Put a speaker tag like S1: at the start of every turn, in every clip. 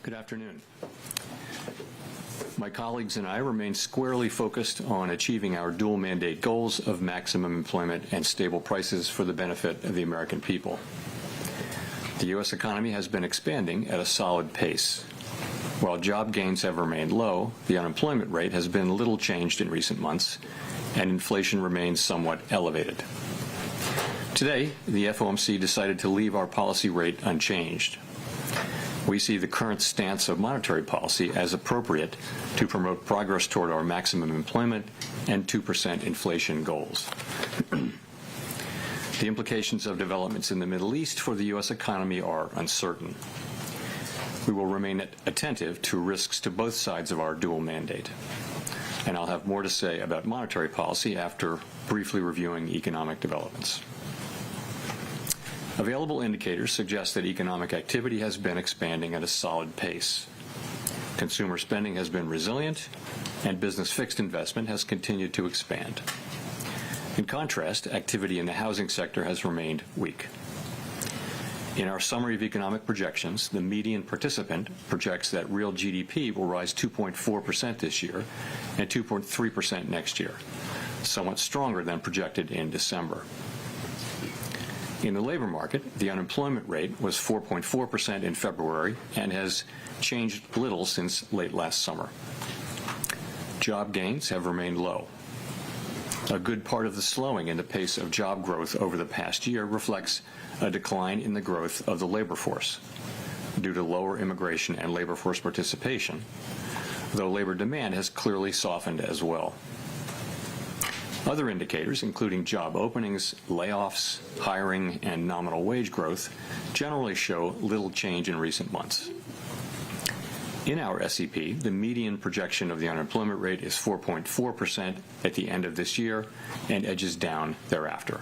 S1: Good afternoon. My colleagues and I remain squarely focused on achieving our dual mandate goals of maximum employment and stable prices for the benefit of the American people. The U.S. economy has been expanding at a solid pace. While job gains have remained low, the unemployment rate has been little changed in recent months, and inflation remains somewhat elevated. Today, the FOMC decided to leave our policy rate unchanged. We see the current stance of monetary policy as appropriate to promote progress toward our maximum employment and 2% inflation goals. The implications of developments in the Middle East for the U.S. economy are uncertain. We will remain attentive to risks to both sides of our dual mandate. And I'll have more to say about monetary policy after briefly reviewing economic developments. Available indicators suggest that economic activity has been expanding at a solid pace. Consumer spending has been resilient, and business fixed investment has continued to expand. In contrast, activity in the housing sector has remained weak. In our summary of economic projections, the median participant projects that real GDP will rise 2.4% this year and 2.3% next year, somewhat stronger than projected in December. In the labor market, the unemployment rate was 4.4% in February and has changed little since late last summer. Job gains have remained low. A good part of the slowing in the pace of job growth over the past year reflects a decline in the growth of the labor force due to lower immigration and labor force participation, though labor demand has clearly softened as well. Other indicators, including job openings, layoffs, hiring, and nominal wage growth, generally show little change in recent months. In our SEP, the median projection of the unemployment rate is 4.4% at the end of this year and edges down thereafter.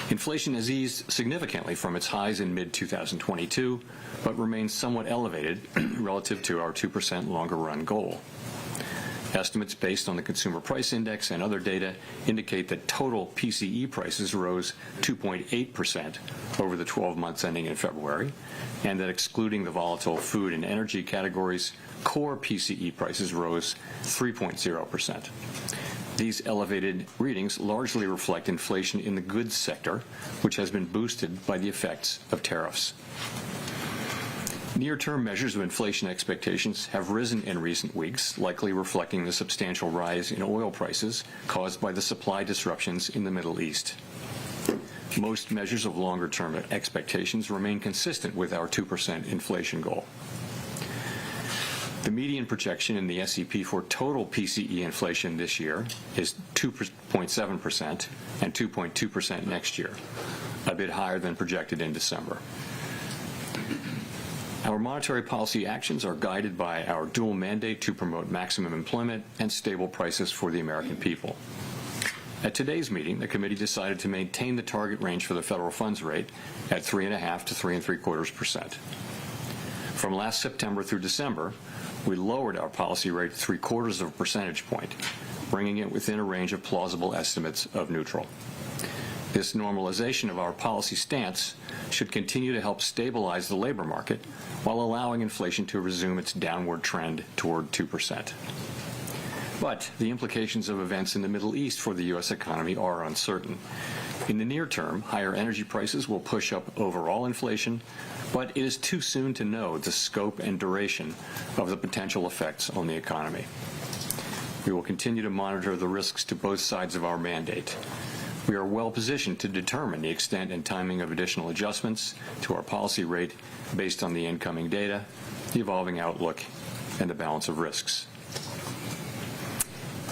S1: Inflation has eased significantly from its highs in mid-2022, but remains somewhat elevated relative to our 2% longer-run goal. Estimates based on the Consumer Price Index and other data indicate that total PCE prices rose 2.8% over the 12 months ending in February, and that excluding the volatile food and energy categories, core PCE prices rose 3.0%. These elevated readings largely reflect inflation in the goods sector, which has been boosted by the effects of tariffs. Near-term measures of inflation expectations have risen in recent weeks, likely reflecting the substantial rise in oil prices caused by the supply disruptions in the Middle East. Most measures of longer-term expectations remain consistent with our 2% inflation goal. The median projection in the SEP for total PCE inflation this year is 2.7% and 2.2% next year, a bit higher than projected in December. Our monetary policy actions are guided by our dual mandate to promote maximum employment and stable prices for the American people. At today's meeting, the committee decided to maintain the target range for the federal funds rate at 3.5 to 3.75%. From last September through December, we lowered our policy rate 0.75 of a percentage point, bringing it within a range of plausible estimates of neutral. This normalization of our policy stance should continue to help stabilize the labor market while allowing inflation to resume its downward trend toward 2%. But the implications of events in the Middle East for the U.S. economy are uncertain. In the near term, higher energy prices will push up overall inflation, but it is too soon to know the scope and duration of the potential effects on the economy. We will continue to monitor the risks to both sides of our mandate. We are well positioned to determine the extent and timing of additional adjustments to our policy rate based on the incoming data, the evolving outlook, and the balance of risks.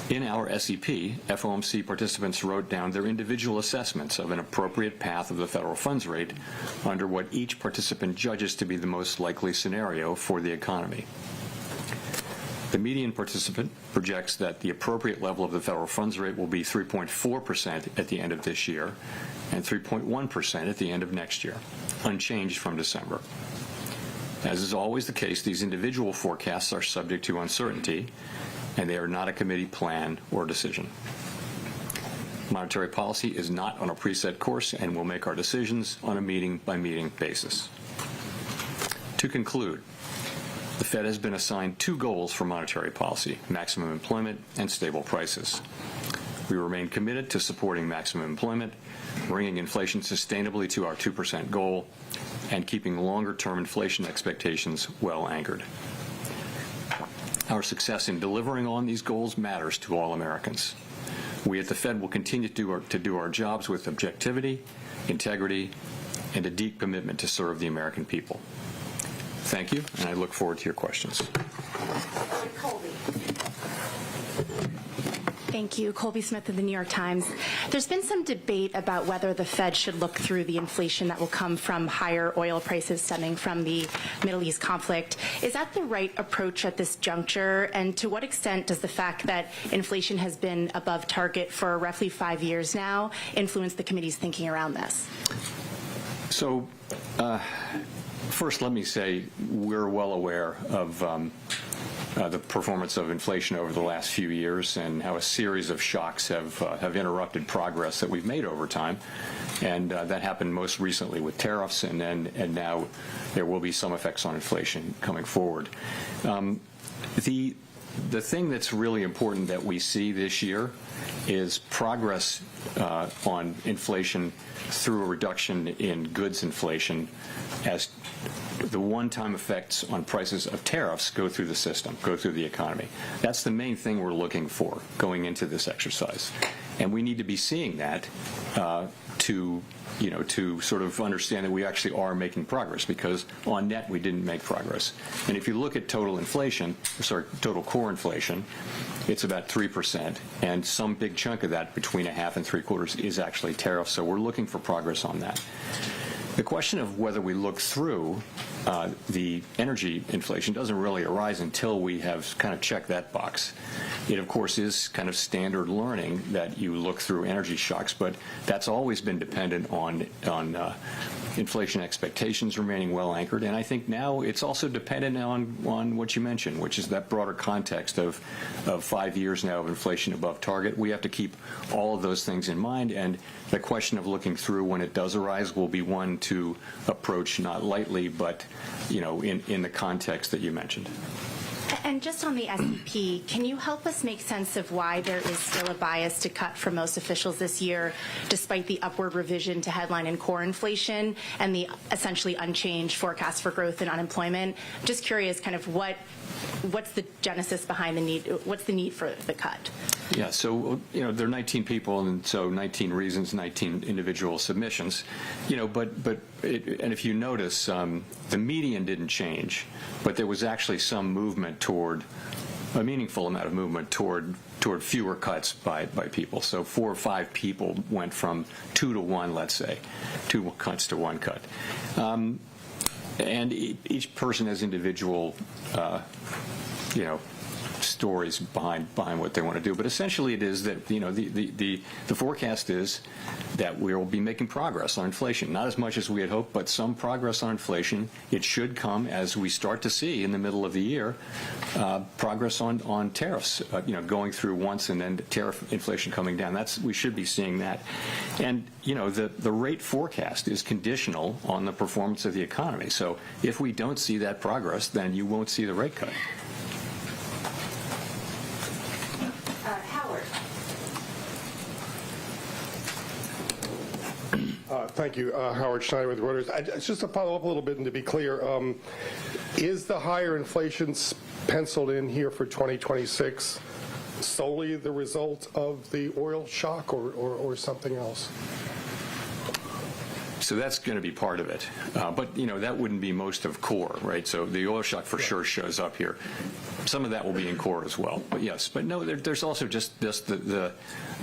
S1: In our SEP, FOMC participants wrote down their individual assessments of an appropriate path of the federal funds rate under what each participant judges to be the most likely scenario for the economy. The median participant projects that the appropriate level of the federal funds rate will be 3.4% at the end of this year and 3.1% at the end of next year, unchanged from December. As is always the case, these individual forecasts are subject to uncertainty, and they are not a committee plan or decision. Monetary policy is not on a preset course, and we'll make our decisions on a meeting-by-meeting basis. To conclude, the Fed has been assigned two goals for monetary policy: maximum employment and stable prices. We remain committed to supporting maximum employment, bringing inflation sustainably to our 2% goal, and keeping longer-term inflation expectations well anchored. Our success in delivering on these goals matters to all Americans. We at the Fed will continue to do our jobs with objectivity, integrity, and a deep commitment to serve the American people. Thank you, and I look forward to your questions.
S2: Thank you. Colby Smith of the New York Times. There's been some debate about whether the Fed should look through the inflation that will come from higher oil prices stemming from the Middle East conflict. Is that the right approach at this juncture? And to what extent does the fact that inflation has been above target for roughly 5 years now influence the committee's thinking around this?
S1: So, first, let me say we're well aware of the performance of inflation over the last few years and how a series of shocks have interrupted progress that we've made over time. And that happened most recently with tariffs, and now there will be some effects on inflation coming forward. The thing that's really important that we see this year is progress on inflation through a reduction in goods inflation as the one-time effects on prices of tariffs go through the system, go through the economy. That's the main thing we're looking for going into this exercise. And we need to be seeing that to sort of understand that we actually are making progress, because on net we didn't make progress. And if you look at total core inflation, it's about 3%, and some big chunk of that, between 1/2 and 3/4, is actually tariffs. So we're looking for progress on that. The question of whether we look through the energy inflation doesn't really arise until we have kind of checked that box. It, of course, is kind of standard learning that you look through energy shocks, but that's always been dependent on inflation expectations remaining well anchored. And I think now it's also dependent on what you mentioned, which is that broader context of 5 years now of inflation above target. We have to keep all of those things in mind, and the question of looking through when it does arise will be one to approach not lightly, but in the context that you mentioned.
S2: And just on the S&P, can you help us make sense of why there is still a bias to cut for most officials this year, despite the upward revision to headline and core inflation and the essentially unchanged forecast for growth and unemployment? Just curious, kind of what's the genesis behind the need? What's the need for the cut?
S1: Yeah, so there are 19 people, and so 19 reasons, 19 individual submissions. And if you notice, the median didn't change, but there was actually some movement toward a meaningful amount of movement toward fewer cuts by people. So 4 or 5 people went from 2 to 1, let's say, 2 cuts to 1 cut. And each person has individual, stories behind what they want to do. But essentially it is that, the forecast is that we will be making progress on inflation. Not as much as we had hoped, but some progress on inflation. It should come as we start to see in the middle of the year progress on tariffs, going through once and then tariff inflation coming down. We should be seeing that. And, the rate forecast is conditional on the performance of the economy. So if we don't see that progress, then you won't see the rate cut.
S3: Thank you. Howard Schneider with Reuters. Just to follow up a little bit and to be clear, is the higher inflation penciled in here for 2026 solely the result of the oil shock or something else?
S1: So that's going to be part of it. But, that wouldn't be most of core, right? So the oil shock for sure shows up here. Some of that will be in core as well. But yes, but no, there's also just the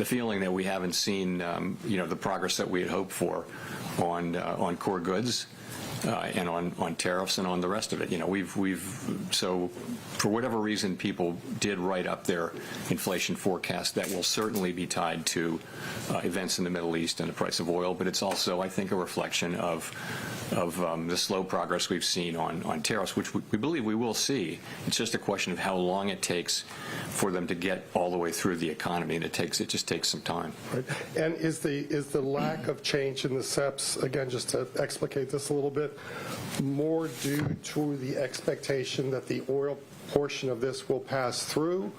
S1: feeling that we haven't seen, the progress that we had hoped for on core goods and on tariffs and on the rest of it. So for whatever reason, people did write up their inflation forecast. That will certainly be tied to events in the Middle East and the price of oil, but it's also, I think, a reflection of the slow progress we've seen on tariffs, which we believe we will see. It's just a question of how long it takes for them to get all the way through the economy, and it just takes some time.
S3: Right. And is the lack of change in the SEPs, again, just to explicate this a little bit, it more due to the expectation that the oil portion of this will pass through,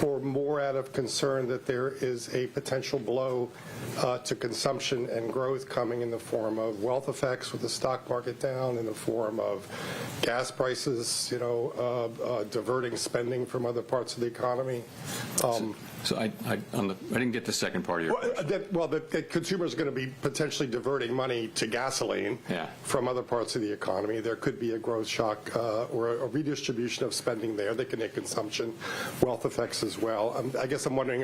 S3: or more out of concern that there is a potential blow to consumption and growth coming in the form of wealth effects with the stock market down, in the form of gas prices, diverting spending from other parts of the economy?
S1: So I didn't get the second part of your question.
S3: That consumers are going to be potentially diverting money to gasoline from other parts of the economy. There could be a growth shock or a redistribution of spending there that can hit consumption, wealth effects as well. I guess I'm wondering,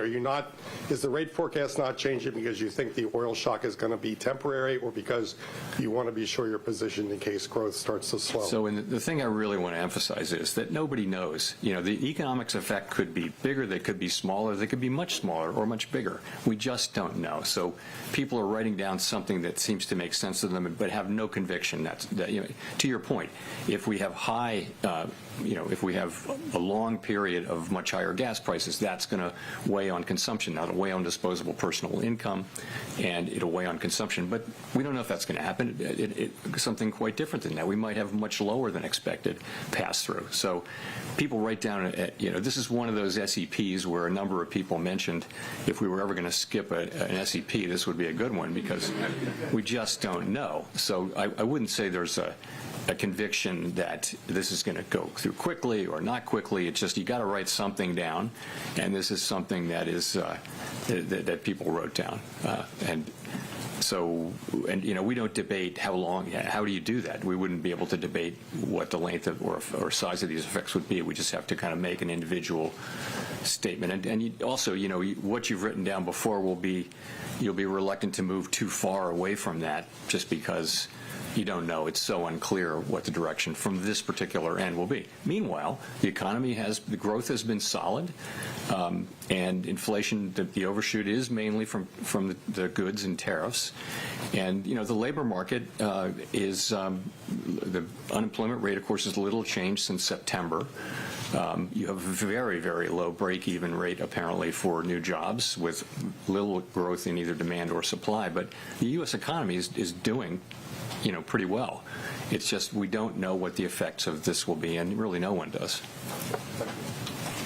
S3: is the rate forecast not changing because you think the oil shock is going to be temporary, or because you want to be sure you're positioned in case growth starts to slow?
S1: So the thing I really want to emphasize is that nobody knows. The economics effect could be bigger, they could be smaller, they could be much smaller or much bigger. We just don't know. So people are writing down something that seems to make sense to them, but have no conviction. To your point, if we have if we have a long period of much higher gas prices, that's going to weigh on consumption. That'll weigh on disposable personal income, and it'll weigh on consumption. But we don't know if that's going to happen. Something quite different than that. We might have much lower than expected pass-through. So people write down, this is one of those SEPs where a number of people mentioned if we were ever going to skip an SEP, this would be a good one, because we just don't know. So I wouldn't say there's a conviction that this is going to go through quickly or not quickly. It's just you got to write something down, and this is something that is that people wrote down. We don't debate how long. How do you do that? We wouldn't be able to debate what the length of or size of these effects would be. We just have to kind of make an individual statement. And also, what you've written down before you'll be reluctant to move too far away from that, just because you don't know. It's so unclear what the direction from this particular end will be. Meanwhile, the growth has been solid, and inflation, the overshoot is mainly from the goods and tariffs. And, the labor market is, the unemployment rate, of course, is little changed since September. You have a very, very low break-even rate, apparently, for new jobs, with little growth in either demand or supply. But the U.S. economy is doing pretty well. It's just we don't know what the effects of this will be, and really no one does.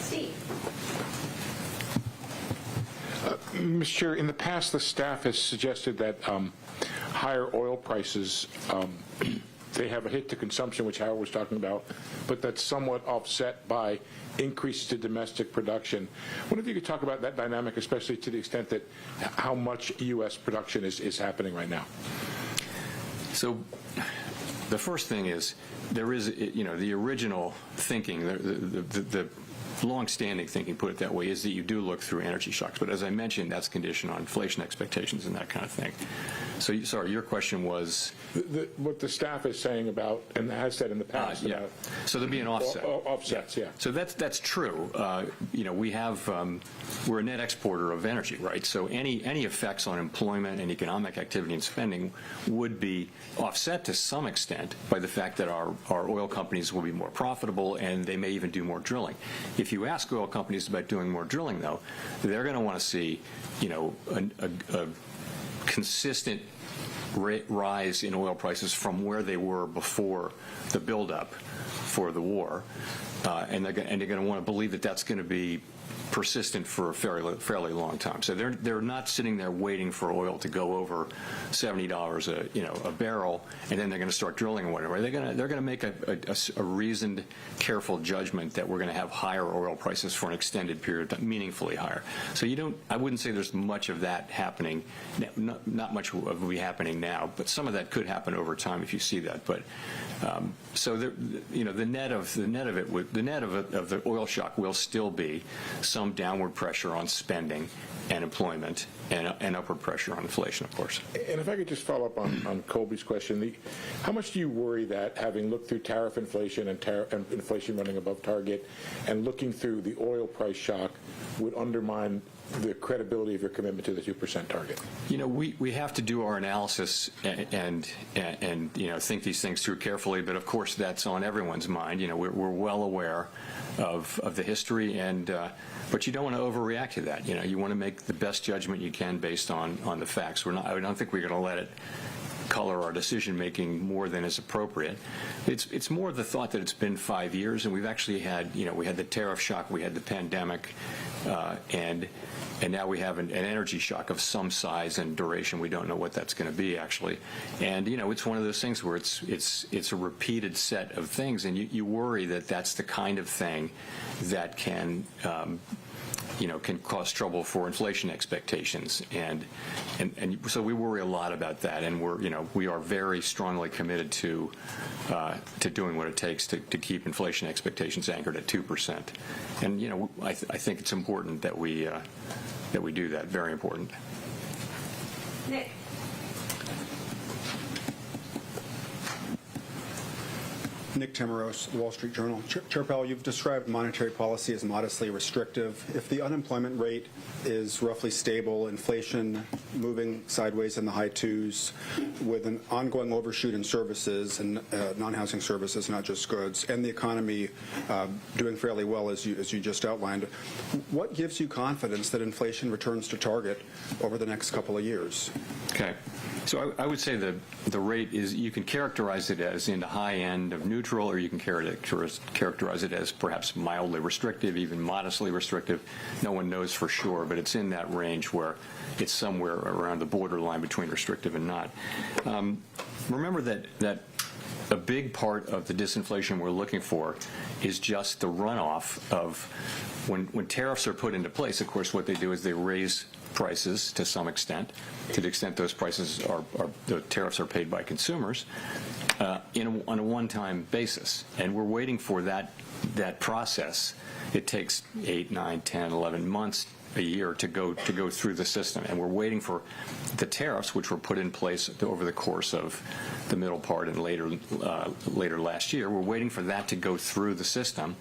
S2: Steve.
S4: Mr. Chair, in the past, the staff has suggested that higher oil prices, they have a hit to consumption, which Howard was talking about, but that's somewhat offset by increases to domestic production. I wonder if you could talk about that dynamic, especially to the extent that how much U.S. production is happening right now.
S1: So the first thing is there is, the original thinking, the long-standing thinking, put it that way, is that you do look through energy shocks. But as I mentioned, that's conditioned on inflation expectations and that kind of thing. So, sorry, your question was?
S4: What the staff is saying about, and has said in the past.
S1: Yeah.
S4: About
S1: so there'll be an offset.
S4: Offsets, yeah.
S1: So that's true. We're a net exporter of energy, right? So any effects on employment and economic activity and spending would be offset to some extent by the fact that our oil companies will be more profitable, and they may even do more drilling. If you ask oil companies about doing more drilling, though, they're going to want to see, a consistent rise in oil prices from where they were before the buildup for the war, and they're going to want to believe that that's going to be persistent for a fairly long time. So they're not sitting there waiting for oil to go over $70 a barrel, and then they're going to start drilling or whatever. They're going to make a reasoned, careful judgment that we're going to have higher oil prices for an extended period, meaningfully higher. So I wouldn't say there's much of that happening. Not much will be happening now, but some of that could happen over time if you see that. But so the net of the oil shock will still be some downward pressure on spending and employment, and upward pressure on inflation, of course.
S4: And if I could just follow up on Colby's question, how much do you worry that, having looked through tariff inflation and inflation running above target, and looking through the oil price shock, would undermine the credibility of your commitment to the 2% target?
S1: We have to do our analysis and think these things through carefully, but of course that's on everyone's mind. We're well aware of the history, but you don't want to overreact to that. You want to make the best judgment you can based on the facts. I don't think we're going to let it color our decision-making more than is appropriate. It's more the thought that it's been 5 years, and we've actually had, we had the tariff shock, we had the pandemic, and now we have an energy shock of some size and duration. We don't know what that's going to be, actually. And, it's one of those things where it's a repeated set of things, and you worry that that's the kind of thing that can cause trouble for inflation expectations, and so we worry a lot about that, and we are very strongly committed to doing what it takes to keep inflation expectations anchored at 2%. And I think it's important that we do that. Very important.
S2: Nick.
S5: Nick Tamaros, Wall Street Journal. Chair Powell, you've described monetary policy as modestly restrictive. If the unemployment rate is roughly stable, inflation moving sideways in the high twos, with an ongoing overshoot in services and non-housing services, not just goods, and the economy doing fairly well, as you just outlined, what gives you confidence that inflation returns to target over the next couple of years?
S1: Okay. So I would say the rate is, you can characterize it as in the high end of neutral, or you can characterize it as perhaps mildly restrictive, even modestly restrictive. No one knows for sure, but it's in that range where it's somewhere around the borderline between restrictive and not. Remember that a big part of the disinflation we're looking for is just the runoff of when tariffs are put into place. Of course, what they do is they raise prices to some extent, to the extent those prices the tariffs are paid by consumers, on a one-time basis. And we're waiting for that process. It takes 8, 9, 10, 11 months, a year to go through the system, and we're waiting for the tariffs, which were put in place over the course of the middle part and later last year. We're waiting for that to go through the system,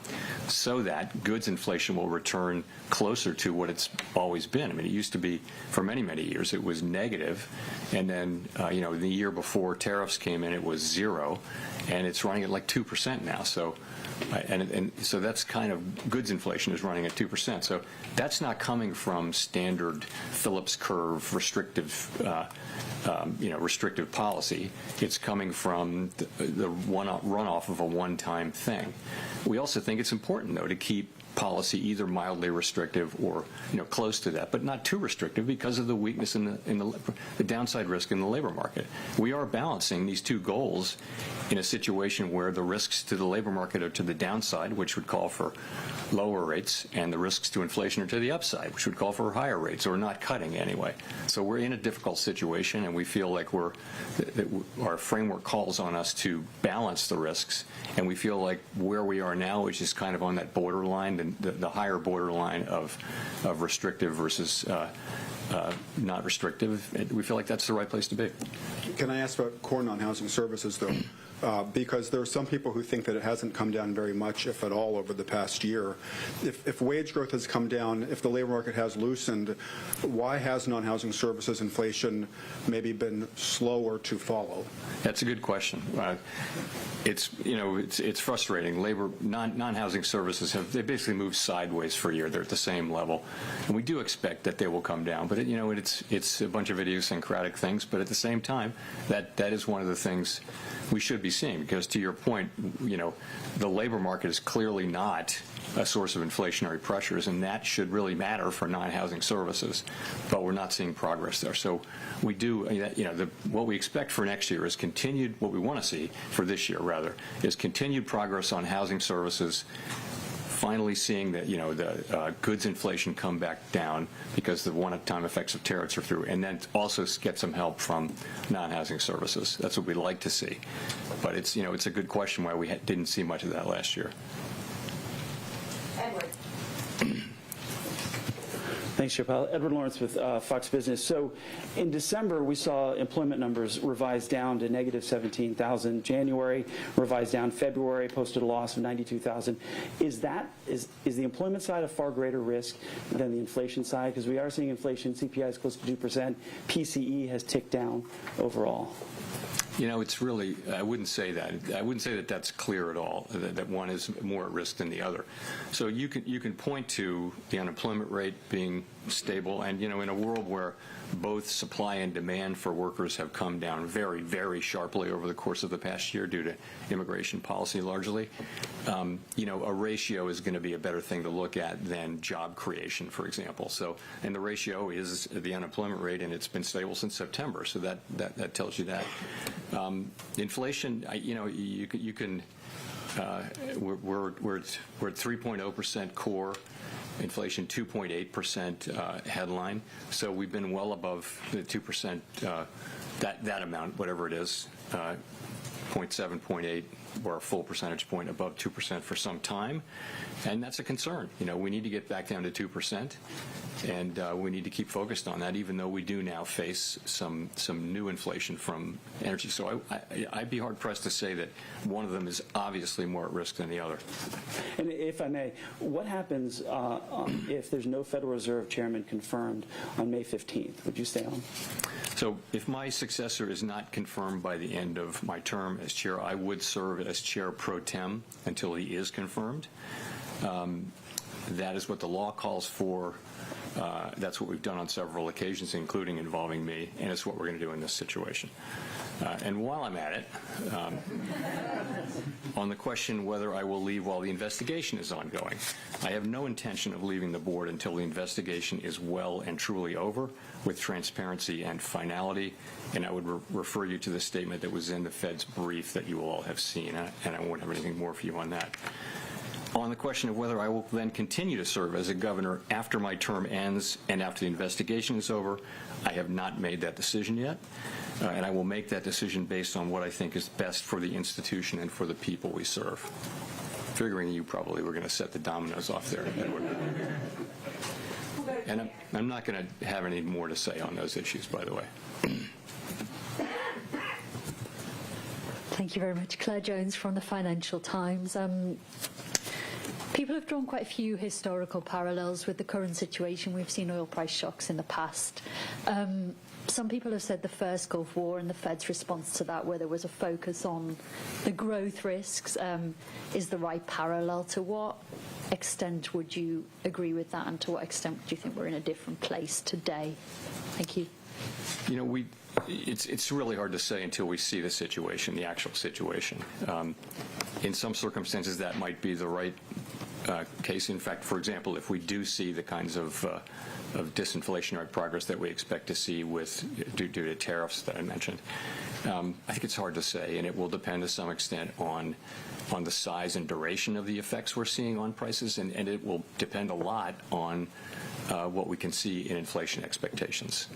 S1: so that goods inflation will return closer to what it's always been. I mean, it used to be, for many years, it was negative, and then the year before tariffs came in, it was 0, and it's running at like 2% now. So. And so that's kind of, goods inflation is running at 2%. So that's not coming from standard Phillips curve restrictive, restrictive policy. It's coming from the runoff of a one-time thing. We also think it's important, though, to keep policy either mildly restrictive or close to that, but not too restrictive because of the weakness in the downside risk in the labor market. We are balancing these two goals in a situation where the risks to the labor market are to the downside, which would call for lower rates, and the risks to inflation are to the upside, which would call for higher rates, or not cutting anyway. So we're in a difficult situation, and we feel like our framework calls on us to balance the risks, and we feel like where we are now, which is kind of on that borderline, the higher borderline of restrictive versus not restrictive, we feel like that's the right place to be.
S5: Can I ask about core non-housing services, though? Because there are some people who think that it hasn't come down very much, if at all, over the past year. If wage growth has come down, if the labor market has loosened, why has non-housing services inflation maybe been slower to follow?
S1: That's a good question. It's frustrating. Non-housing services they basically moved sideways for a year. They're at the same level, and we do expect that they will come down. But it's a bunch of idiosyncratic things. But at the same time, that is one of the things we should be seeing, because to your point, the labor market is clearly not a source of inflationary pressures, and that should really matter for non-housing services, but we're not seeing progress there. So we do, what we expect for next year is what we want to see for this year, rather, is continued progress on housing services, finally seeing that the goods inflation come back down because the one-time effects of tariffs are through, and then also get some help from non-housing services. That's what we'd like to see, but it's a good question why we didn't see much of that last year.
S2: Edward.
S6: Thanks, Chair Powell. Edward Lawrence with Fox Business. So in December, we saw employment numbers revised down to negative 17,000. January revised down. February posted a loss of 92,000. Is the employment side a far greater risk than the inflation side? Because we are seeing inflation, CPI is close to 2%. PCE has ticked down overall.
S1: It's really, I wouldn't say that. I wouldn't say that that's clear at all, that one is more at risk than the other. So you can point to the unemployment rate being stable, and in a world where both supply and demand for workers have come down very, very sharply over the course of the past year due to immigration policy largely. A ratio is going to be a better thing to look at than job creation, for example. So, and the ratio is the unemployment rate, and it's been stable since September. So that tells you that. Inflation, you can. We're at 3.0% core. Inflation 2.8% headline. So we've been well above the 2%, that amount, whatever it is, 0.7, 0.8, or a full percentage point above 2% for some time. And that's a concern. We need to get back down to 2%. And we need to keep focused on that, even though we do now face some new inflation from energy. So I'd be hard-pressed to say that one of them is obviously more at risk than the other.
S6: And if I may, what happens if there's no Federal Reserve chairman confirmed on May 15th? Would you stay on?
S1: So if my successor is not confirmed by the end of my term as chair, I would serve as chair pro tem until he is confirmed. That is what the law calls for. That's what we've done on several occasions, including involving me, and it's what we're going to do in this situation. And while I'm at it, on the question whether I will leave while the investigation is ongoing, I have no intention of leaving the board until the investigation is well and truly over with transparency and finality, and I would refer you to the statement that was in the Fed's brief that you all have seen, and I won't have anything more for you on that. On the question of whether I will then continue to serve as a governor after my term ends and after the investigation is over, I have not made that decision yet, and I will make that decision based on what I think is best for the institution and for the people we serve. Figuring you probably were going to set the dominoes off there, Edward. And I'm not going to have any more to say on those issues, by the way.
S7: Thank you very much. Claire Jones from the Financial Times. People have drawn quite a few historical parallels with the current situation. We've seen oil price shocks in the past. Some people have said the first Gulf War and the Fed's response to that, where there was a focus on the growth risks, is the right parallel. To what extent would you agree with that, and to what extent do you think we're in a different place today? Thank you.
S1: It's really hard to say until we see the situation, the actual situation. In some circumstances, that might be the right case. In fact, for example, if we do see the kinds of disinflationary progress that we expect to see due to tariffs that I mentioned, I think it's hard to say, and it will depend to some extent on the size and duration of the effects we're seeing on prices, and it will depend a lot on what we can see in inflation expectations.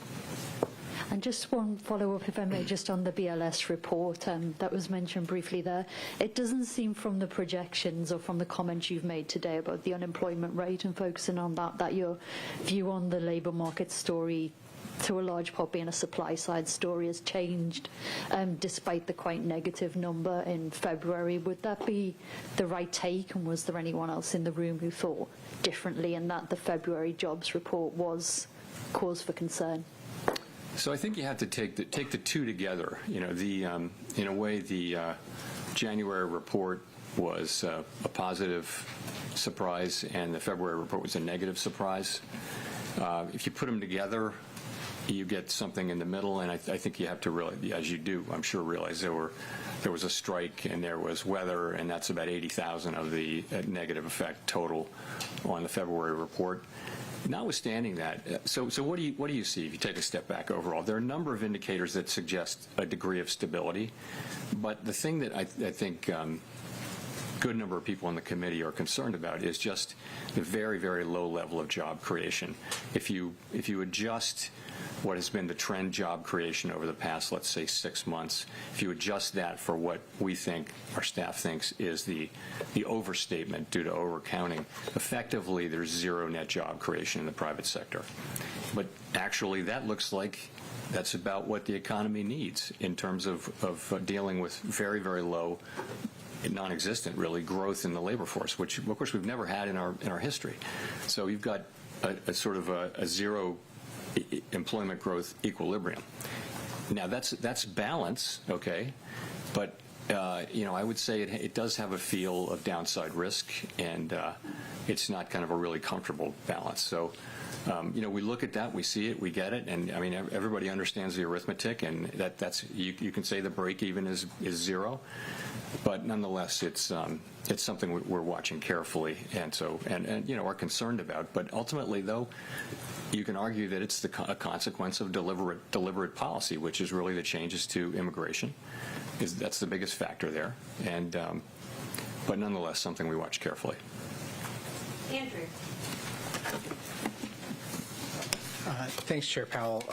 S7: And just one follow-up, if I may, just on the BLS report that was mentioned briefly there. It doesn't seem from the projections or from the comments you've made today about the unemployment rate and focusing on that your view on the labour market story, to a large part being a supply-side story, has changed despite the quite negative number in February. Would that be the right take, and was there anyone else in the room who thought differently, and that the February jobs report was cause for concern?
S1: So I think you have to take the two together. In a way, the January report was a positive surprise, and the February report was a negative surprise. If you put them together, you get something in the middle, and I think you have to really, as you do, I'm sure, realize there was a strike and there was weather, and that's about 80,000 of the negative effect total on the February report. Notwithstanding that, so what do you see if you take a step back overall? There are a number of indicators that suggest a degree of stability, but the thing that I think a good number of people on the committee are concerned about is just the very, very low level of job creation. If you adjust what has been the trend job creation over the past, let's say, 6 months, if you adjust that for what we think, our staff thinks, is the overstatement due to overcounting, effectively there's zero net job creation in the private sector. But actually that looks like that's about what the economy needs in terms of dealing with very, very low, non-existent really, growth in the labor force, which of course we've never had in our history. So you've got a sort of a zero employment growth equilibrium. Now that's balance, okay, but I would say it does have a feel of downside risk, and it's not kind of a really comfortable balance. So, we look at that, we see it, we get it, and I mean, everybody understands the arithmetic, and that's you can say the break even is zero, but nonetheless, it's something we're watching carefully, and are concerned about. But ultimately, though, you can argue that it's a consequence of deliberate policy, which is really the changes to immigration. That's the biggest factor there, and but nonetheless, something we watch carefully.
S8: Andrew.
S9: Thanks, Chair Powell.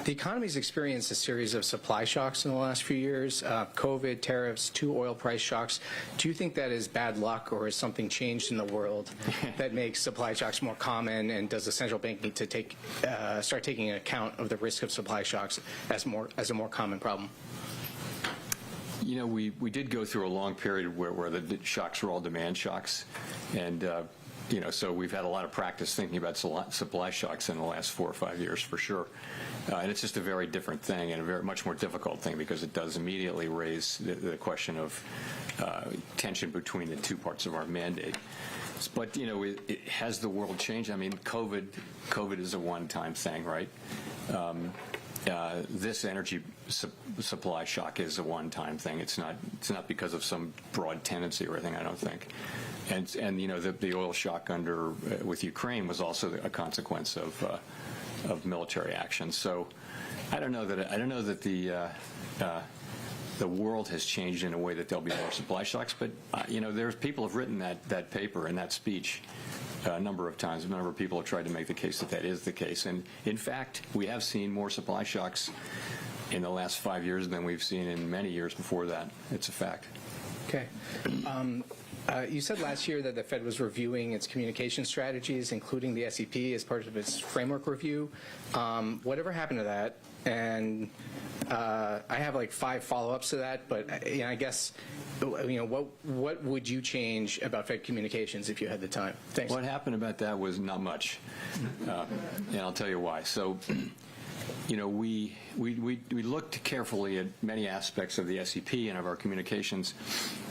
S9: The economy's experienced a series of supply shocks in the last few years, COVID, tariffs, 2 oil price shocks. Do you think that is bad luck, or has something changed in the world that makes supply shocks more common, and does the central bank need to start taking account of the risk of supply shocks as a more common problem?
S1: We did go through a long period where the shocks were all demand shocks, and so we've had a lot of practice thinking about supply shocks in the last 4 or 5 years for sure. And it's just a very different thing, and a much more difficult thing, because it does immediately raise the question of tension between the two parts of our mandate. But has the world changed? I mean, COVID is a one-time thing, right? This energy supply shock is a one-time thing. It's not because of some broad tendency or anything, I don't think. And the oil shock with Ukraine was also a consequence of military action. So I don't know that the world has changed in a way that there'll be more supply shocks. But there's people have written that paper and that speech a number of times. A number of people have tried to make the case that is the case. And in fact, we have seen more supply shocks in the last 5 years than we've seen in many years before that. It's a fact.
S9: Okay. You said last year that the Fed was reviewing its communication strategies, including the SEP, as part of its framework review. Whatever happened to that? And I have like 5 follow-ups to that, but I guess, what would you change about Fed communications if you had the time? Thanks.
S1: What happened about that was not much, and I'll tell you why. So, we looked carefully at many aspects of the SEP and of our communications,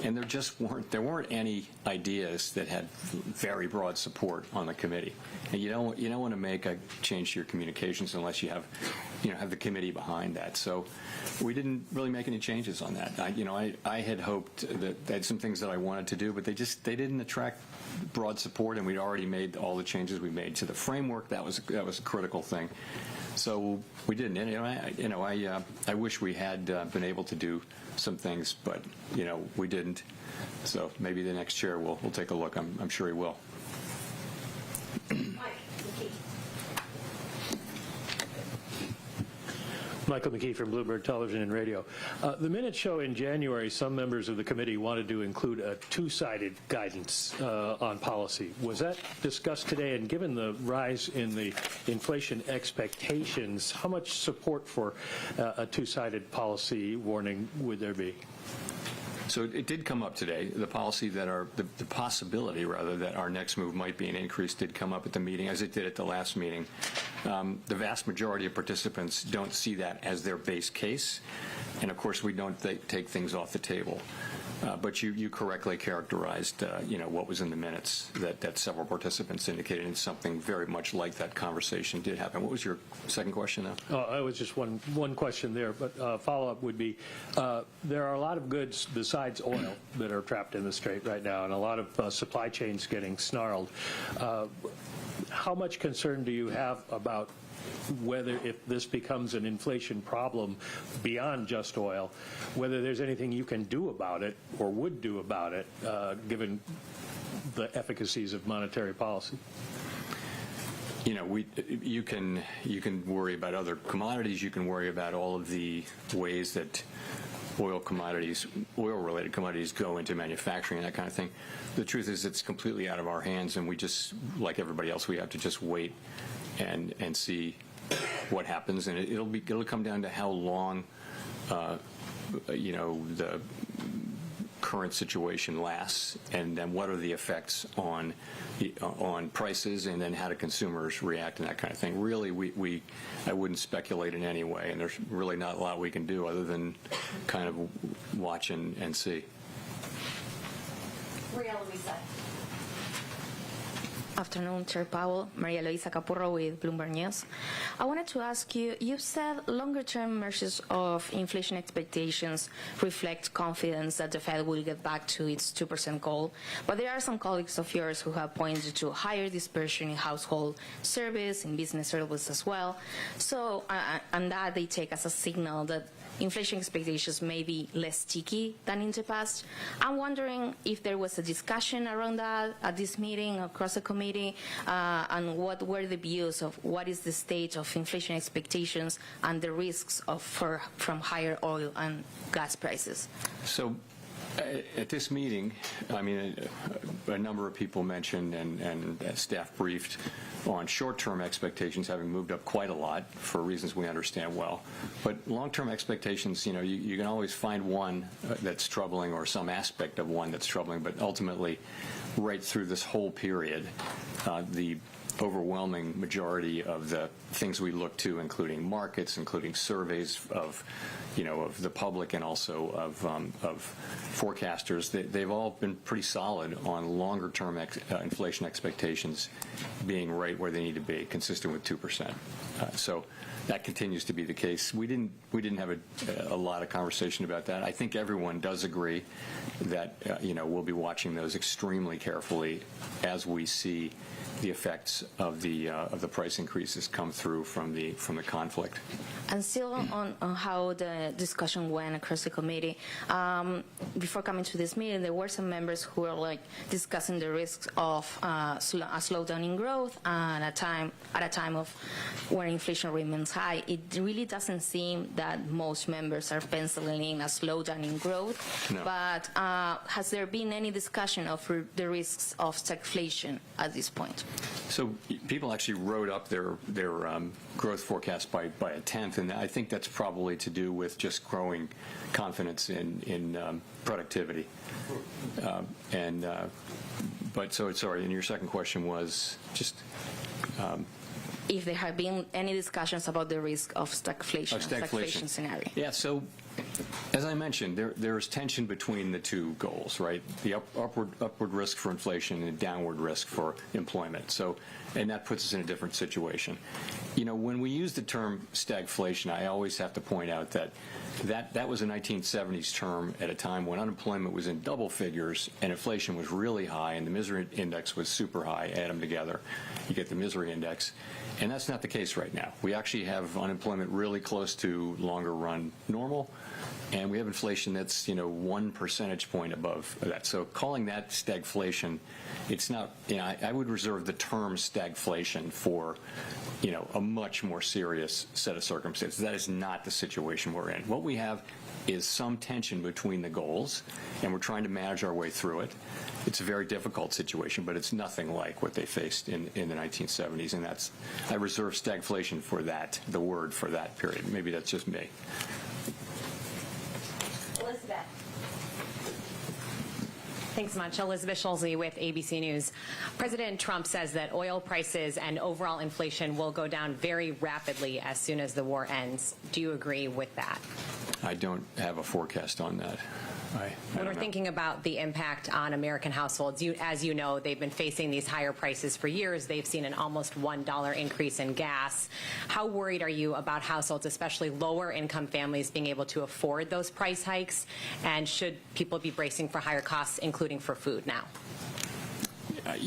S1: and there weren't any ideas that had very broad support on the committee. And you don't want to make a change to your communications unless you have the committee behind that. So we didn't really make any changes on that. I had hoped that they had some things that I wanted to do, but they didn't attract broad support, and we'd already made all the changes we made to the framework. That was a critical thing. So we didn't. And, I wish we had been able to do some things, but we didn't. So maybe the next chair will take a look. I'm sure he will.
S10: Michael McKee from Bloomberg Television and Radio. The minutes show in January some members of the committee wanted to include a two-sided guidance on policy. Was that discussed today? And given the rise in the inflation expectations, how much support for a two-sided policy warning would there be?
S1: So it did come up today. The policy the possibility rather that our next move might be an increase did come up at the meeting, as it did at the last meeting. The vast majority of participants don't see that as their base case, and of course we don't take things off the table. But you correctly characterized what was in the minutes that several participants indicated, and something very much like that conversation did happen. What was your second question, though?
S10: I was just one question there, but follow-up would be, there are a lot of goods besides oil that are trapped in the Strait right now, and a lot of supply chains getting snarled. How much concern do you have about whether, if this becomes an inflation problem beyond just oil, whether there's anything you can do about it or would do about it, given the efficacies of monetary policy?
S1: You can worry about other commodities. You can worry about all of the ways that oil-related commodities go into manufacturing and that kind of thing. The truth is, it's completely out of our hands, and we just, like everybody else, we have to just wait and see what happens, and it'll come down to how long current situation lasts, and then what are the effects on prices, and then how do consumers react and that kind of thing. Really, I wouldn't speculate in any way, and there's really not a lot we can do other than kind of watch and see.
S8: Maria Luisa.
S11: Afternoon, Chair Powell. Maria Luisa Capurro with Bloomberg News. I wanted to ask you, you've said longer-term measures of inflation expectations reflect confidence that the Fed will get back to its 2% goal, but there are some colleagues of yours who have pointed to higher dispersion in household service, in business services as well. So, and that they take as a signal that inflation expectations may be less sticky than in the past. I'm wondering if there was a discussion around that at this meeting across the committee, and what were the views of what is the state of inflation expectations and the risks from higher oil and gas prices.
S1: So at this meeting, I mean, a number of people mentioned and staff briefed on short-term expectations having moved up quite a lot for reasons we understand well. But long-term expectations, you know, you can always find one that's troubling or some aspect of one that's troubling, but ultimately, right through this whole period, the overwhelming majority of the things we look to, including markets, including surveys of, you know, of the public and also of forecasters, they've all been pretty solid on longer-term inflation expectations being right where they need to be, consistent with 2%. So that continues to be the case. We didn't have a lot of conversation about that. I think everyone does agree that you know, we'll be watching those extremely carefully as we see the effects of the price increases come through from the conflict.
S11: And still on how the discussion went across the committee, before coming to this meeting, there were some members who were like discussing the risks of a slowdown in growth and at a time of where inflation remains high. It really doesn't seem that most members are penciling in a slowdown in growth.
S1: No.
S11: But has there been any discussion of the risks of stagflation at this point?
S1: So people actually wrote up their growth forecast by a tenth, and I think that's probably to do with just growing confidence in productivity. But sorry, and your second question was just.
S11: If there have been any discussions about the risk of stagflation scenario.
S1: Yeah, so as I mentioned, there's tension between the two goals, right? The upward risk for inflation and downward risk for employment. So, and that puts us in a different situation. You know, when we use the term stagflation, I always have to point out that was a 1970s term at a time when unemployment was in double figures and inflation was really high and the misery index was super high. Add them together, you get the misery index. And that's not the case right now. We actually have unemployment really close to longer run normal, and we have inflation that's, you know, 1 percentage point above that. So calling that stagflation, it's not, you know, I would reserve the term stagflation for, you know, a much more serious set of circumstances. That is not the situation we're in. What we have is some tension between the goals, and we're trying to manage our way through it. It's a very difficult situation, but it's nothing like what they faced in the 1970s, and I reserve stagflation for that, the word for that period. Maybe that's just me.
S8: Elizabeth.
S12: Thanks much. Elizabeth Schulze with ABC News. President Trump says that oil prices and overall inflation will go down very rapidly as soon as the war ends. Do you agree with that?
S1: I don't have a forecast on that.
S12: When we're thinking about the impact on American households, as you know, they've been facing these higher prices for years. They've seen an almost $1 increase in gas. How worried are you about households, especially lower income families, being able to afford those price hikes? And should people be bracing for higher costs, including for food now?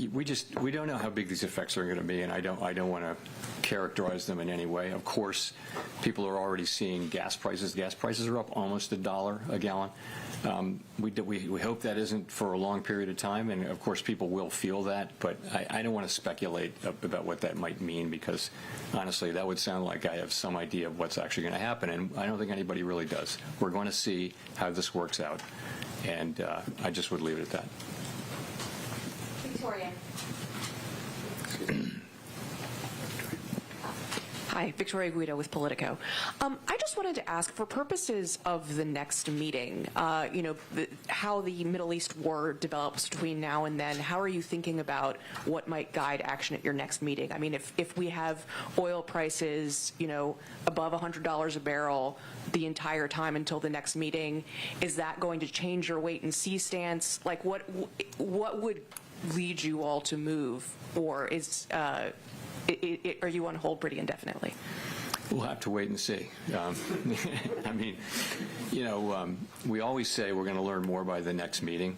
S1: We don't know how big these effects are going to be, and I don't want to characterize them in any way. Of course, people are already seeing gas prices. Gas prices are up almost $1 a gallon. We hope that isn't for a long period of time, and of course people will feel that, but I don't want to speculate about what that might mean, because honestly that would sound like I have some idea of what's actually going to happen, and I don't think anybody really does. We're going to see how this works out, and I just would leave it at that.
S8: Victoria.
S13: Hi, Victoria Guido with Politico. I just wanted to ask, for purposes of the next meeting, how the Middle East war develops between now and then, how are you thinking about what might guide action at your next meeting? I mean, if we have oil prices, above $100 a barrel the entire time until the next meeting, is that going to change your wait and see stance? Like, what would lead you all to move, or are you on hold pretty indefinitely?
S1: We'll have to wait and see. I mean, we always say we're going to learn more by the next meeting,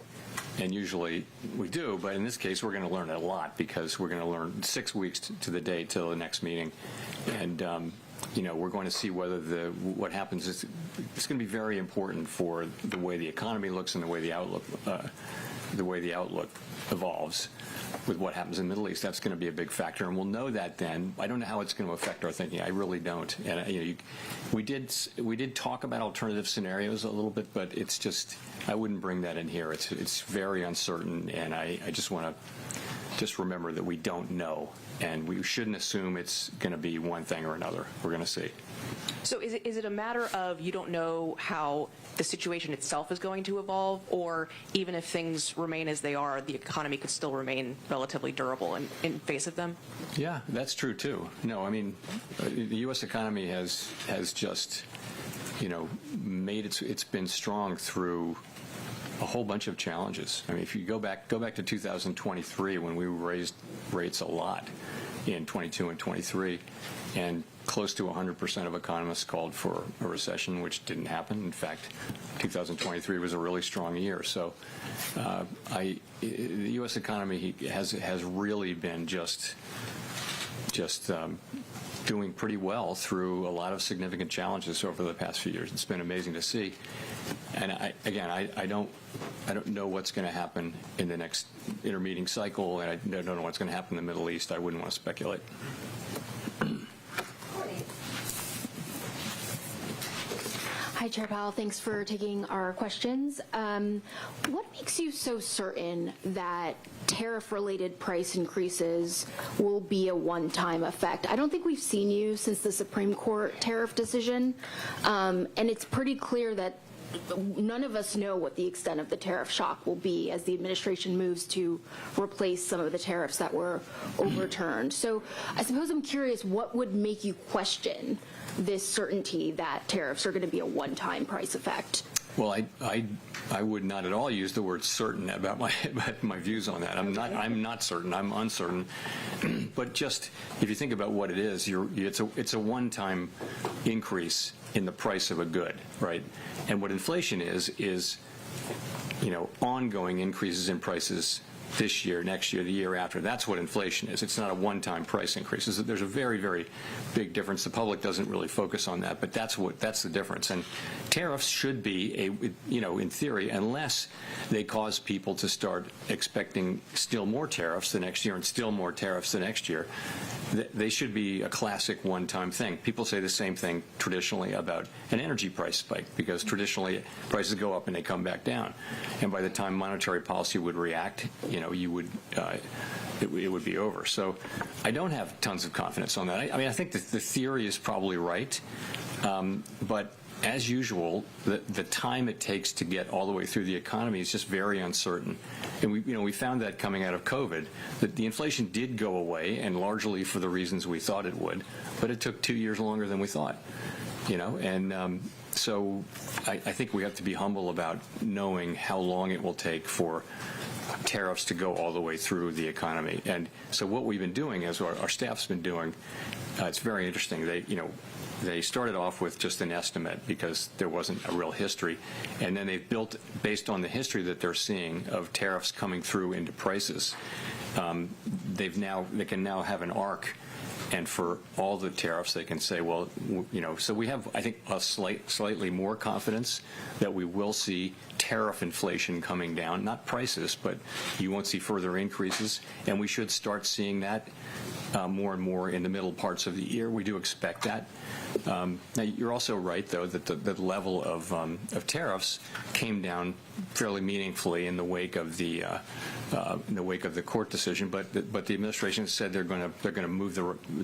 S1: and usually we do, but in this case we're going to learn a lot because we're going to learn 6 weeks to the day till the next meeting, and we're going to see whether what happens is it's going to be very important for the way the economy looks and the way the outlook evolves with what happens in the Middle East. That's going to be a big factor, and we'll know that then. I don't know how it's going to affect our thinking. I really don't. And we did talk about alternative scenarios a little bit, but it's just, I wouldn't bring that in here. It's very uncertain, and I just want to remember that we don't know, and we shouldn't assume it's going to be one thing or another. We're going to see.
S13: So is it a matter of you don't know how the situation itself is going to evolve, or even if things remain as they are, the economy could still remain relatively durable in face of them?
S1: Yeah, that's true too. No, I mean, the U.S. economy has just, made it's been strong through a whole bunch of challenges. I mean, if you go back to 2023 when we raised rates a lot in 22 and 23, and close to 100% of economists called for a recession, which didn't happen. In fact, 2023 was a really strong year. So the U.S. economy has really been just doing pretty well through a lot of significant challenges over the past few years. It's been amazing to see. And I don't know what's going to happen in the next intermeeting cycle, and I don't know what's going to happen in the Middle East. I wouldn't want to speculate.
S14: Hi, Chair Powell. Thanks for taking our questions. What makes you so certain that tariff-related price increases will be a one-time effect? I don't think we've seen you since the Supreme Court tariff decision, and it's pretty clear that none of us know what the extent of the tariff shock will be as the administration moves to replace some of the tariffs that were overturned. So I suppose I'm curious, what would make you question this certainty that tariffs are going to be a one-time price effect?
S1: Well, I would not at all use the word certain about my views on that. I'm not certain. I'm uncertain. But just if you think about what it is, it's a one-time increase in the price of a good, right? And what inflation is ongoing increases in prices this year, next year, the year after. That's what inflation is. It's not a one-time price increase. There's a very, very big difference. The public doesn't really focus on that, but that's the difference. And tariffs should be in theory, unless they cause people to start expecting still more tariffs the next year and still more tariffs the next year, they should be a classic one-time thing. People say the same thing traditionally about an energy price spike, because traditionally prices go up and they come back down. And by the time monetary policy would react, it would be over. So I don't have tons of confidence on that. I mean, I think that the theory is probably right, but as usual, the time it takes to get all the way through the economy is just very uncertain. And we found that coming out of COVID, that the inflation did go away, and largely for the reasons we thought it would, but it took 2 years longer than we thought. So I think we have to be humble about knowing how long it will take for tariffs to go all the way through the economy. And so what we've been doing is, our staff's been doing, it's very interesting. They started off with just an estimate because there wasn't a real history, and then they've built, based on the history that they're seeing of tariffs coming through into prices, they can now have an arc. And for all the tariffs, they can say, well, so we have, I think, a slightly more confidence that we will see tariff inflation coming down, not prices, but you won't see further increases, and we should start seeing that more and more in the middle parts of the year. We do expect that. Now, you're also right, though, that the level of tariffs came down fairly meaningfully in the wake of the court decision. But the administration said they're going to move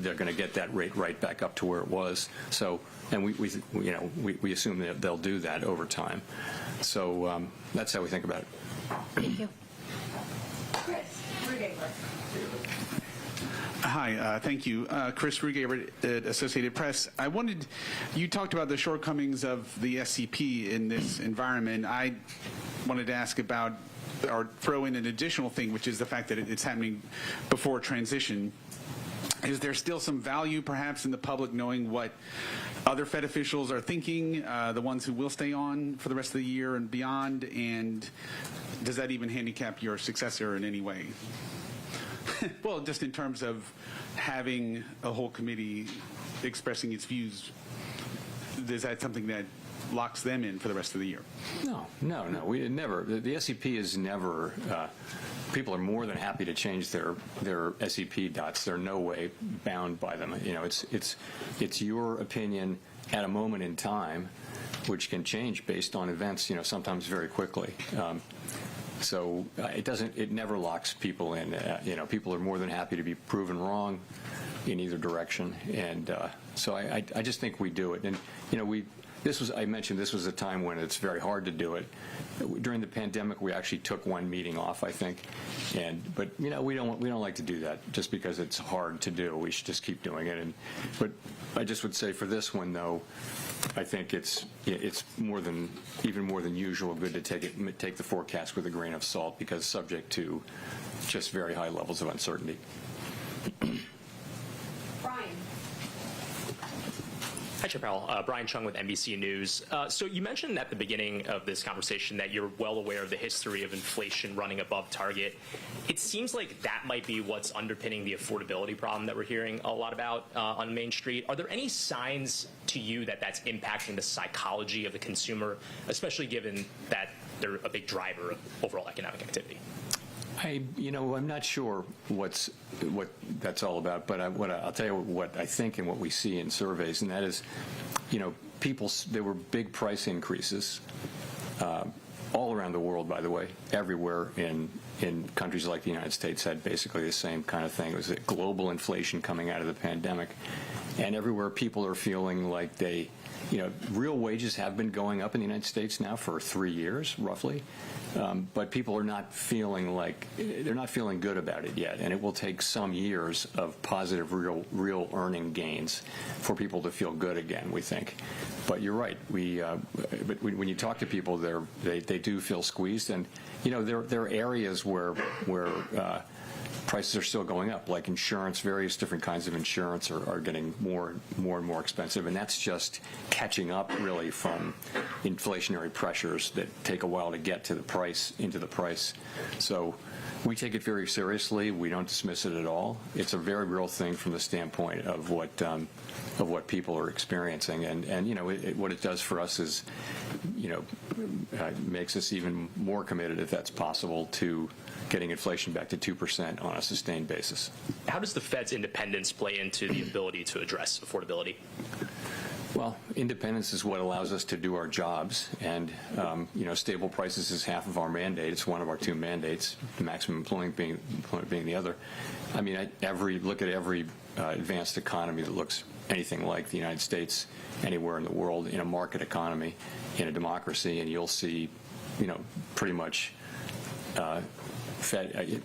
S1: they're going to get that rate right back up to where it was. So, and we assume that they'll do that over time. So that's how we think about it.
S2: Thank you.
S15: Hi, thank you. Chris Rugaber at Associated Press. You talked about the shortcomings of the SCP in this environment. I wanted to ask about, or throw in an additional thing, which is the fact that it's happening before transition. Is there still some value, perhaps, in the public knowing what other Fed officials are thinking, the ones who will stay on for the rest of the year and beyond? And does that even handicap your successor in any way? Well, just in terms of having a whole committee expressing its views, is that something that locks them in for the rest of the year?
S1: No. We never. The SEP is never. People are more than happy to change their SEP dots. They're no way bound by them. It's your opinion at a moment in time, which can change based on events. Sometimes very quickly. So it never locks people in. People are more than happy to be proven wrong in either direction, and so I just think we do it. And I mentioned this was a time when it's very hard to do it. During the pandemic, we actually took one meeting off, I think, but we don't like to do that just because it's hard to do. We should just keep doing it. But I just would say for this one though, I think it's even more than usual good to take the forecast with a grain of salt because subject to just very high levels of uncertainty.
S8: Brian.
S16: Hi, Chair Powell. Brian Chung with NBC News. So you mentioned at the beginning of this conversation that you're well aware of the history of inflation running above target. It seems like that might be what's underpinning the affordability problem that we're hearing a lot about on Main Street. Are there any signs to you that that's impacting the psychology of the consumer, especially given that they're a big driver of overall economic activity?
S1: I'm not sure what that's all about, but I'll tell you what I think and what we see in surveys, and that is, there were big price increases all around the world, by the way, everywhere in countries like the United States had basically the same kind of thing. It was a global inflation coming out of the pandemic, and everywhere people are feeling like real wages have been going up in the United States now for 3 years, roughly. But people are not feeling good about it yet, and it will take some years of positive real earning gains for people to feel good again, we think. But you're right. But when you talk to people, they do feel squeezed, and there are areas where prices are still going up, like insurance. Various different kinds of insurance are getting more and more expensive, and that's just catching up really from inflationary pressures that take a while to get to into the price. So we take it very seriously. We don't dismiss it at all. It's a very real thing from the standpoint of what people are experiencing, and what it does for us is makes us even more committed, if that's possible, to getting inflation back to 2% on a sustained basis.
S16: How does the Fed's independence play into the ability to address affordability?
S1: Well, independence is what allows us to do our jobs, and stable prices is half of our mandate. It's one of our two mandates, the maximum employment being the other. I mean, look at every advanced economy that looks anything like the United States anywhere in the world, in a market economy, in a democracy, and you'll see, pretty much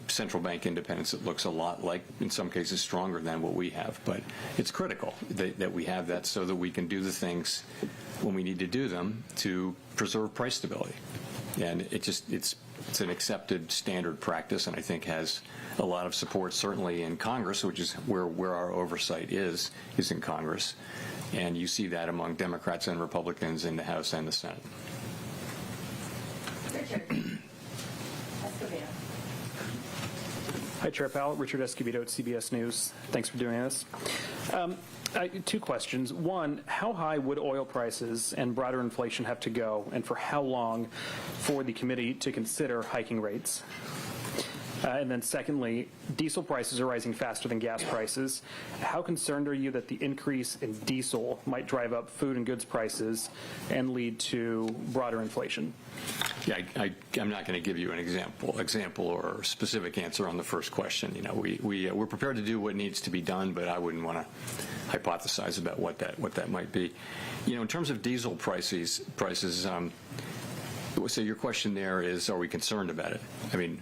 S1: central bank independence that looks a lot like, in some cases, stronger than what we have. But it's critical that we have that so that we can do the things when we need to do them to preserve price stability. And it's an accepted standard practice, and I think has a lot of support, certainly in Congress, which is where our oversight is in Congress. And you see that among Democrats and Republicans in the House and the Senate.
S8: Richard.
S17: Hi, Chair Powell. Richard Escobedo at CBS News. Thanks for doing this. Two questions. One, how high would oil prices and broader inflation have to go, and for how long, for the committee to consider hiking rates? And then secondly, diesel prices are rising faster than gas prices. How concerned are you that the increase in diesel might drive up food and goods prices and lead to broader inflation?
S1: Yeah, I'm not going to give you an example or specific answer on the first question. You know, we're prepared to do what needs to be done, but I wouldn't want to hypothesize about what that might be. You know, in terms of diesel prices. So your question there is, are we concerned about it? I mean,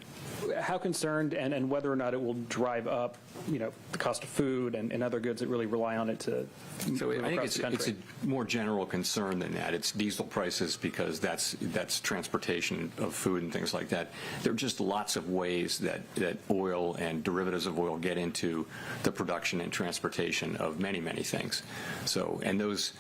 S17: how concerned, and whether or not it will drive up, you know, the cost of food and other goods that really rely on it to
S1: so
S17: move
S1: I think
S17: across the country.
S1: it's a more general concern than that. It's diesel prices because that's transportation of food and things like that. There are just lots of ways that oil and derivatives of oil get into the production and transportation of many things. So, and those,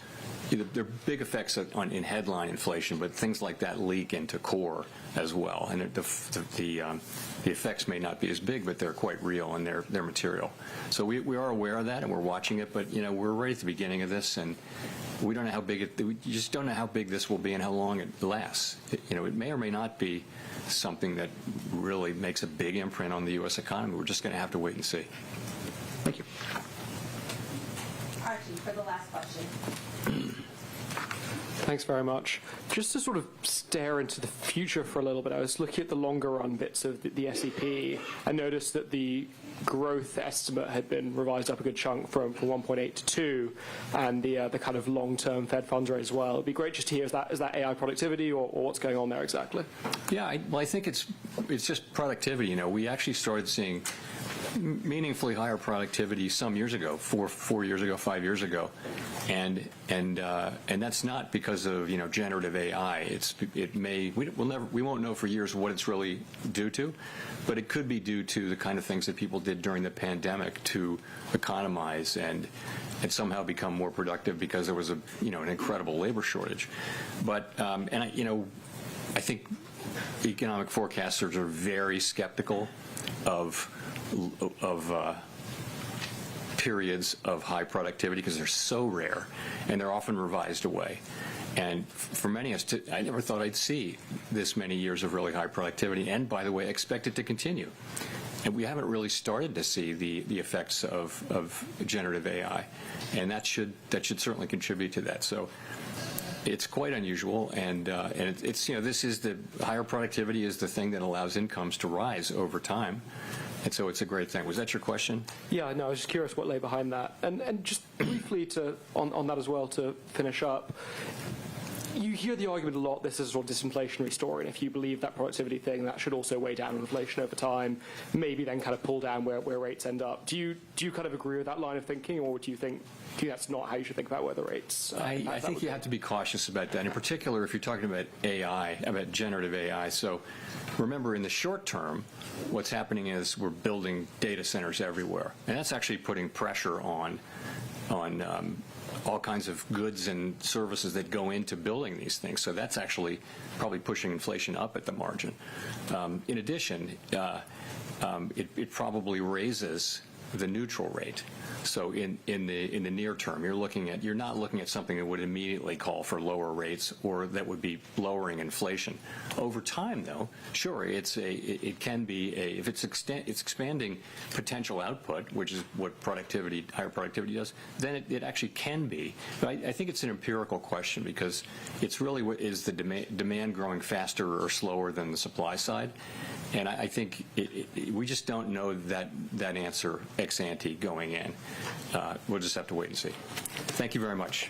S1: there are big effects in headline inflation, but things like that leak into core as well. And the effects may not be as big, but they're quite real and they're material. So we are aware of that and we're watching it. But you know, we're right at the beginning of this, and we don't know how big we just don't know how big this will be and how long it lasts. You know, it may or may not be something that really makes a big imprint on the U.S. economy. We're just going to have to wait and see.
S17: Thank you.
S8: Archie, for the last question.
S18: Thanks very much. Just to sort of stare into the future for a little bit, I was looking at the longer run bits of the SEP and noticed that the growth estimate had been revised up a good chunk from 1.8 to 2, and the kind of long-term Fed funds rate as well. It'd be great just to hear, is that AI productivity or what's going on there exactly?
S1: Yeah, I think it's just productivity. You know, we actually started seeing meaningfully higher productivity some years ago, 4 years ago, 5 years ago, and that's not because of, you know, generative AI. We won't know for years what it's really due to, but it could be due to the kind of things that people did during the pandemic to economize and somehow become more productive because there was an incredible labor shortage. But I think economic forecasters are very skeptical of periods of high productivity because they're so rare and they're often revised away. And for many of us, I never thought I'd see this many years of really high productivity, and by the way, expect it to continue. And we haven't really started to see the effects of generative AI, and that should certainly contribute to that. So it's quite unusual, and it's this is the higher productivity is the thing that allows incomes to rise over time. And so it's a great thing. Was that your question?
S18: Yeah, no, I was just curious what lay behind that. And just briefly on that as well to finish up, you hear the argument a lot, this is a sort of disinflationary story, and if you believe that productivity thing, that should also weigh down inflation over time, maybe then kind of pull down where rates end up. Do you kind of agree with that line of thinking, or do you think that's not how you should think about where the rates
S1: I think you have to be cautious about that, in particular if you're talking about AI, about generative AI. So remember, in the short term, what's happening is we're building data centers everywhere, and that's actually putting pressure on all kinds of goods and services that go into building these things. So that's actually probably pushing inflation up at the margin. In addition, it probably raises the neutral rate. So in the near term, you're not looking at something that would immediately call for lower rates or that would be lowering inflation. Over time, though, sure, it can be if it's expanding potential output, which is what higher productivity does, then it actually can be. But I think it's an empirical question because it's really is the demand growing faster or slower than the supply side. And I think we just don't know that answer ex ante going in. We'll just have to wait and see. Thank you very much.